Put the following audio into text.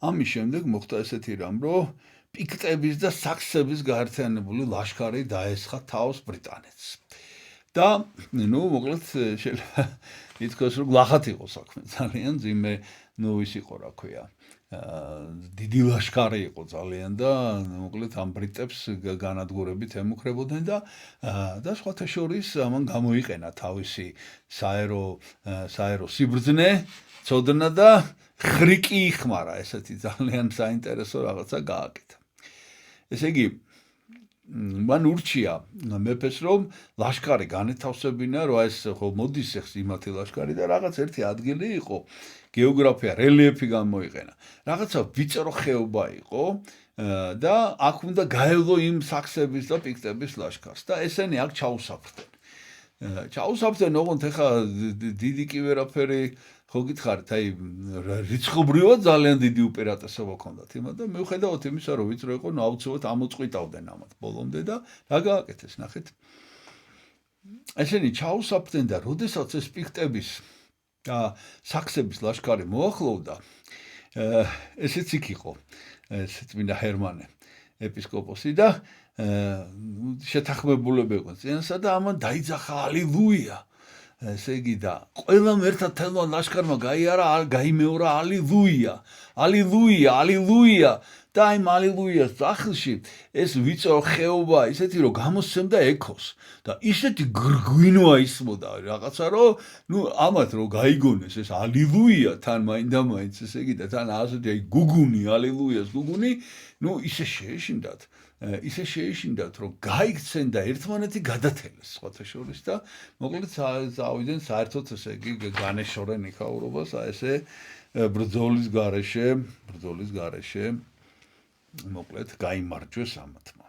ამის შემდეგ მოხდა ესეთი რამ, რომ პიქტების და საქსების გაერთიანებული ლაშქარი დაესხა თავს ბრიტანეთს. და მოკლედ შეიძლება ითქვას, რომ გლახად იყო საქმე ძალიან ძიმე, ის იყო რა ქვია. დიდი ლაშქარი იყო ძალიან და მოკლედ ამ ბრიტებს განადგურებით ემუქრებოდნენ და სხვათა შორის ამან გამოიყენა თავისი საერო სიბრძნე, ცოდნა და ხრიკი იხმარა, ესეთი ძალიან საინტერესო რაღაცა გააკეთა. ესე იგი, მან ურჩია მეფეს, რომ ლაშქარი განეთავსებინა, რომ ეს ხო მოდის ახს იმათი ლაშქარი და რაღაც ერთი ადგილი იყო, გეოგრაფია, რელიეფი გამოიყენა. რაღაცა ვიწრო ხეობა იყო და აქ უნდა გაევლო იმ საქსების და პიქტების ლაშქარს და ესენი აქ ჩაუსაფრდნენ. ჩაუსაფრდნენ, ოღონდ ეხა დიდი კი ვერაფერი ხო გითხარით, აი რიცხობრივად ძალიან დიდი უპირატესობა ჰქონდათ იმათ და მიუხედავად იმისა, რომ ვიწრო იყო, აუცილებლად ამოწყვიტავდნენ ამათ ბოლომდე და რა გააკეთეს, ნახეთ. ესენი ჩაუსაფრდნენ და როდესაც ეს პიქტების საქსების ლაშქარი მოახლოვდა, ესეც იქ იყო, ეს წმინდა ჰერმანე ეპისკოპოსი და შეთანხმებულები იყვნენ წინასა და ამან დაიძახა ალილუია. ესე იგი და ყველამ ერთად თელმა ლაშქარმა გაიმეორა ალილუია, ალილუია, ალილუია და იმ ალილუიას წახილში ეს ვიწრო ხეობა ისეთი რომ გამოსცემდა ექოს და ისეთი გვინვა ისმოდა რაღაცა რომ ამათ რომ გაიგონეს ეს ალილუია თან მაინდა-მაინც ესე იგი და თან ასეთი აი გუგუნი ალილუიას გუგუნი ისე შეეშინდათ რომ გაიქცენ და ერთმანეთი გადათელეს სხვათა შორის და მოკლედ წავიდნენ საერთოდ ესე იგი განეშორენ იქაურობას ესე ბრძოლის გარეშე მოკლედ გაიმარჯვეს ამათმა